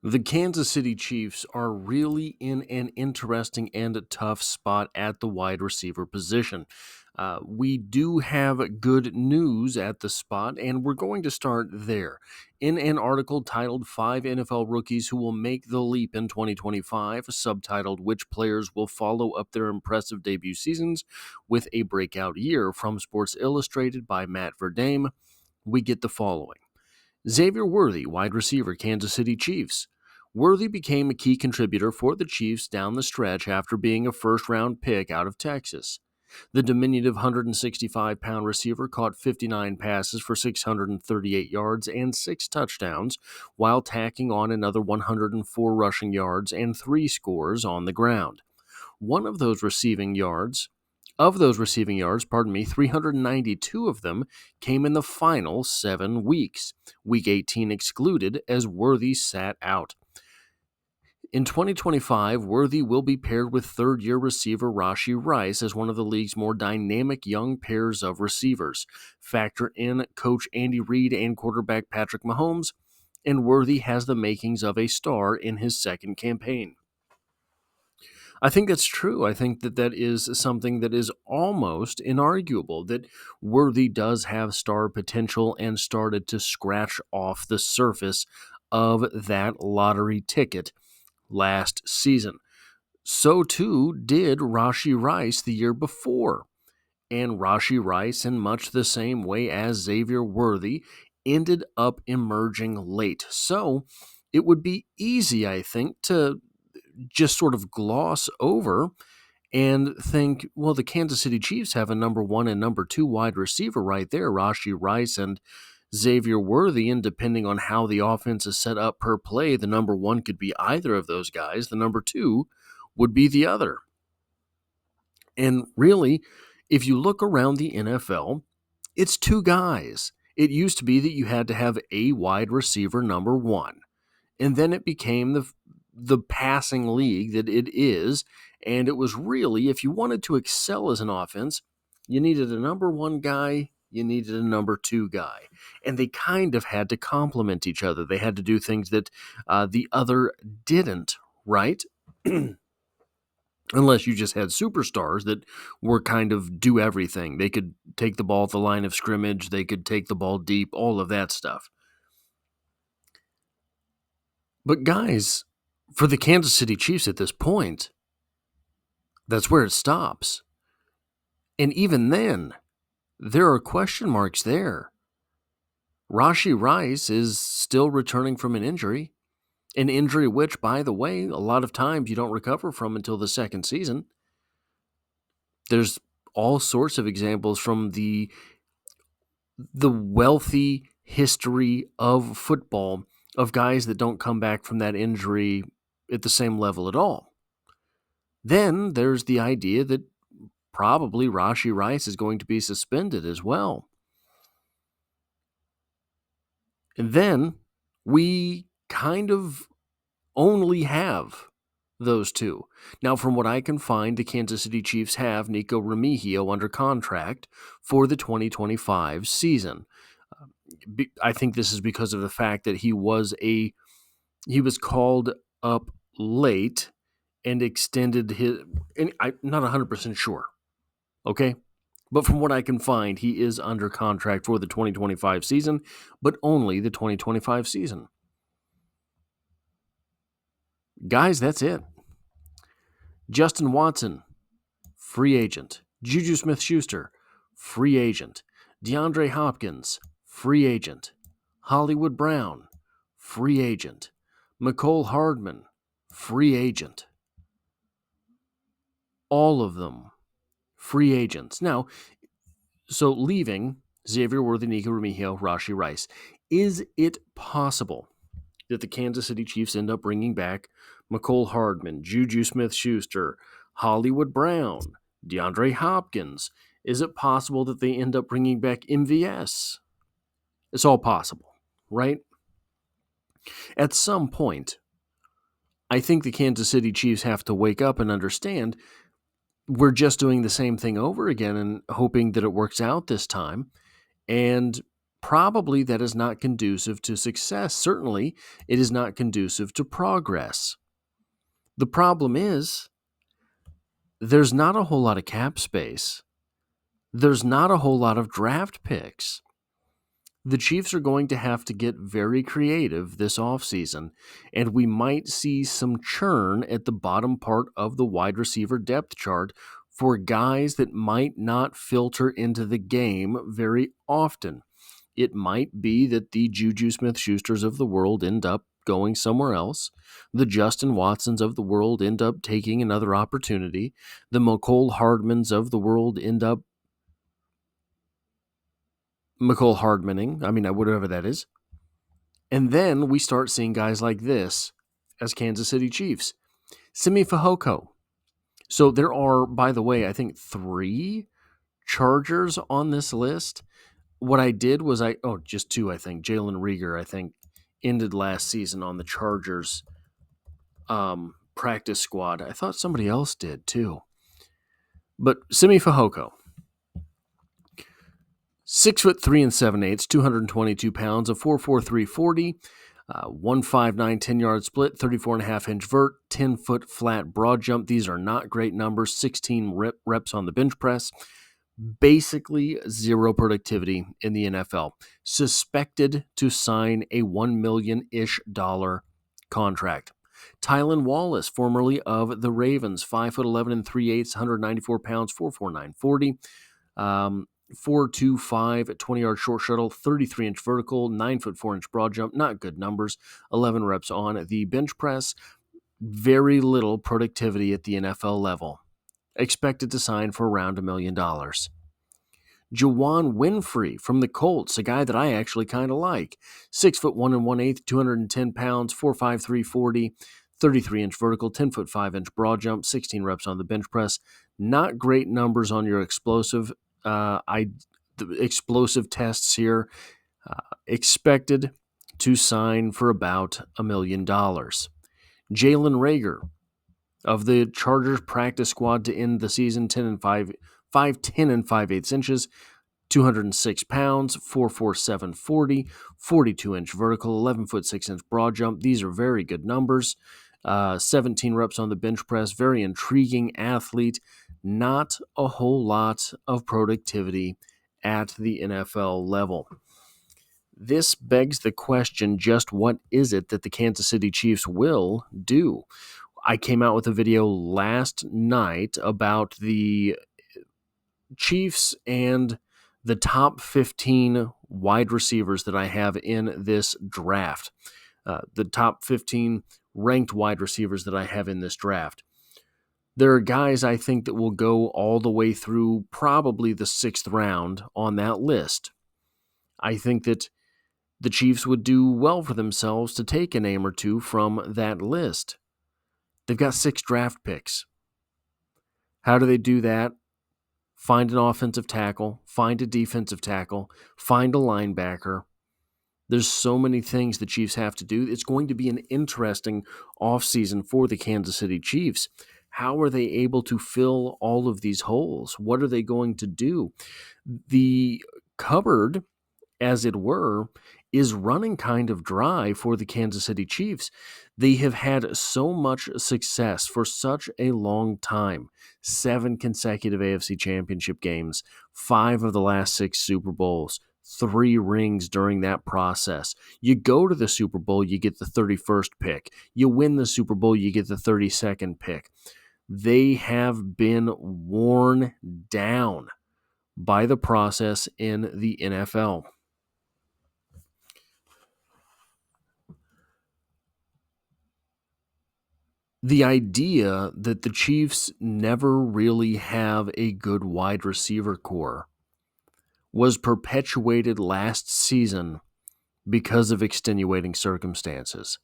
The Kansas City Chiefs are really in an interesting and a tough spot at the wide receiver position. We do have good news at the spot, and we're going to start there. In an article titled Five NFL Rookies Who Will Make the Leap in 2025, subtitled Which Players Will Follow Up Their Impressive Debut Seasons with a Breakout Year from Sports Illustrated by Matt Verdame, we get the following. Xavier Worthy, wide receiver, Kansas City Chiefs. Worthy became a key contributor for the Chiefs down the stretch after being a first-round pick out of Texas. The diminutive 165-pound receiver caught 59 passes for 638 yards and 6 touchdowns, while tacking on another 104 rushing yards and 3 scores on the ground. One of those receiving yards, 392 of them came in the final 7 weeks, Week 18 excluded as Worthy sat out. In 2025, Worthy will be paired with third-year receiver RASHEE Rice as one of the league's more dynamic young pairs of receivers. Factor in Coach Andy Reid and quarterback Patrick Mahomes, and Worthy has the makings of a star in his second campaign. I think that's true. I think that is something that is almost inarguable, that Worthy does have star potential and started to scratch off the surface of that lottery ticket last season. So too did RASHEE Rice the year before. And RASHEE Rice, in much the same way as Xavier Worthy, ended up emerging late. So it would be easy, I think, to just sort of gloss over and think, well, the Kansas City Chiefs have a number 1 and number 2 wide receiver right there, RASHEE Rice and Xavier Worthy, and depending on how the offense is set up per play, the number 1 could be either of those guys. The number 2 would be the other. And really, if you look around the NFL, it's 2 guys. It used to be that you had to have a wide receiver number 1. And then it became the passing league that it is. And it was really, if you wanted to excel as an offense, you needed a number 1 guy, you needed a number 2 guy. And they kind of had to complement each other. They had to do things that the other didn't, right? Unless you just had superstars that were kind of do everything. They could take the ball at the line of scrimmage, they could take the ball deep, all of that stuff. But guys, for the Kansas City Chiefs at this point, that's where it stops. And even then, there are question marks there. RASHEE Rice is still returning from an injury which, by the way, a lot of times you don't recover from until the second season. There's all sorts of examples from the wealthy history of football of guys that don't come back from that injury at the same level at all. Then there's the idea that probably RASHEE Rice is going to be suspended as well. And then we kind of only have those 2. Now, from what I can find, the Kansas City Chiefs have Nico Remigio under contract for the 2025 season. I think this is because of the fact that he was called up late and extended his, and I'm not 100% sure, okay? But from what I can find, he is under contract for the 2025 season, but only the 2025 season. Guys, that's it. Justin Watson, free agent. Juju Smith-Schuster, free agent. DeAndre Hopkins, free agent. Hollywood Brown, free agent. Mecole Hardman, free agent. All of them free agents. Now, so leaving Xavier Worthy, Nico Remigio, RASHEE Rice, is it possible that the Kansas City Chiefs end up bringing back Mecole Hardman, Juju Smith-Schuster, Hollywood Brown, DeAndre Hopkins? Is it possible that they end up bringing back MVS? It's all possible, right? At some point, I think the Kansas City Chiefs have to wake up and understand we're just doing the same thing over again and hoping that it works out this time. And Probably that is not conducive to success. Certainly, it is not conducive to progress. The problem is, there's not a whole lot of cap space. There's not a whole lot of draft picks. The Chiefs are going to have to get very creative this offseason, and we might see some churn at the bottom part of the wide receiver depth chart for guys that might not filter into the game very often. It might be that the Juju Smith-Schusters of the world end up going somewhere else. The Justin Watsons of the world end up taking another opportunity. The Mecole Hardmans of the world end up Mecole Hardmaning, whatever that is. And then we start seeing guys like this as Kansas City Chiefs. Simi Fehoko. So there are, by the way, I think 3 Chargers on this list. What I did was just 2, I think. Jalen Reagor, I think, ended last season on the Chargers practice squad. I thought somebody else did too. But Simi Fehoko, 6'3" 7/8", 222 pounds, a 4.43 40, 159 10-yard split, 34.5-inch vert, 10-foot flat broad jump. These are not great numbers. 16 reps on the bench press. Basically zero productivity in the NFL. Suspected to sign a $1 million-ish contract. Tylan Wallace, formerly of the Ravens, 5'11" 3/8", 194 pounds, 4.49 40. 4.25 at 20-yard short shuttle, 33-inch vertical, 9-foot 4-inch broad jump. Not good numbers. 11 reps on the bench press. Very little productivity at the NFL level. Expected to sign for around $1 million. Juwann Winfrey from the Colts, a guy that I actually kind of like. 6'1" 1/8", 210 pounds, 4.53 40, 33-inch vertical, 10-foot 5-inch broad jump, 16 reps on the bench press. Not great numbers on your explosive tests here. Expected to sign for about $1 million. Jalen Reagor of the Chargers practice squad to end the season, 10 5/8 inches, 206 pounds, 4.47 40, 42-inch vertical, 11-foot 6-inch broad jump. These are very good numbers. 17 reps on the bench press. Very intriguing athlete. Not a whole lot of productivity at the NFL level. This begs the question, just what is it that the Kansas City Chiefs will do? I came out with a video last night about the Chiefs and the top 15 wide receivers that I have in this draft. The top 15 ranked wide receivers that I have in this draft. There are guys I think that will go all the way through probably the 6th round on that list. I think that the Chiefs would do well for themselves to take a name or two from that list. They've got 6 draft picks. How do they do that? Find an offensive tackle, find a defensive tackle, find a linebacker. There's so many things the Chiefs have to do. It's going to be an interesting offseason for the Kansas City Chiefs. How are they able to fill all of these holes? What are they going to do? The cupboard, as it were, is running kind of dry for the Kansas City Chiefs. They have had so much success for such a long time. 7 consecutive AFC Championship games, 5 of the last 6 Super Bowls, 3 rings during that process. You go to the Super Bowl, you get the 31st pick. You win the Super Bowl, you get the 32nd pick. They have been worn down by the process in the NFL. The idea that the Chiefs never really have a good wide receiver core was perpetuated last season because of extenuating circumstances.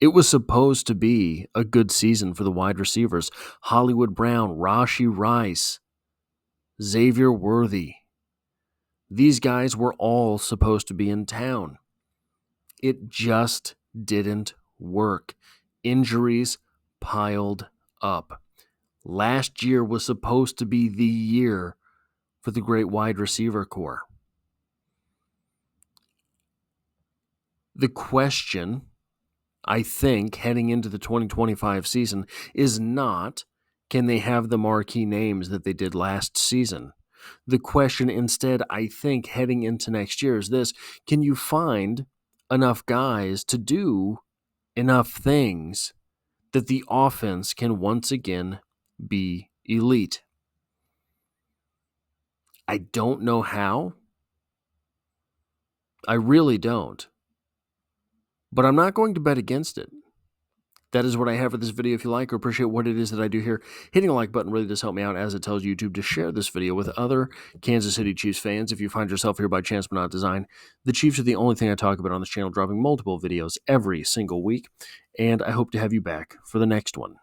It was supposed to be a good season for the wide receivers. Hollywood Brown, Rashee Rice, Xavier Worthy. These guys were all supposed to be in town. It just didn't work. Injuries piled up. Last year was supposed to be the year for the great wide receiver core. The question, I think, heading into the 2025 season is not, can they have the marquee names that they did last season? The question instead, I think, heading into next year is this: can you find enough guys to do enough things that the offense can once again be elite? I don't know how. I really don't. But I'm not going to bet against it. That is what I have for this video. If you like or appreciate what it is that I do here, hitting the like button really does help me out, as it tells YouTube to share this video with other Kansas City Chiefs fans. If you find yourself here by chance but not design, the Chiefs are the only thing I talk about on this channel, dropping multiple videos every single week, and I hope to have you back for the next one.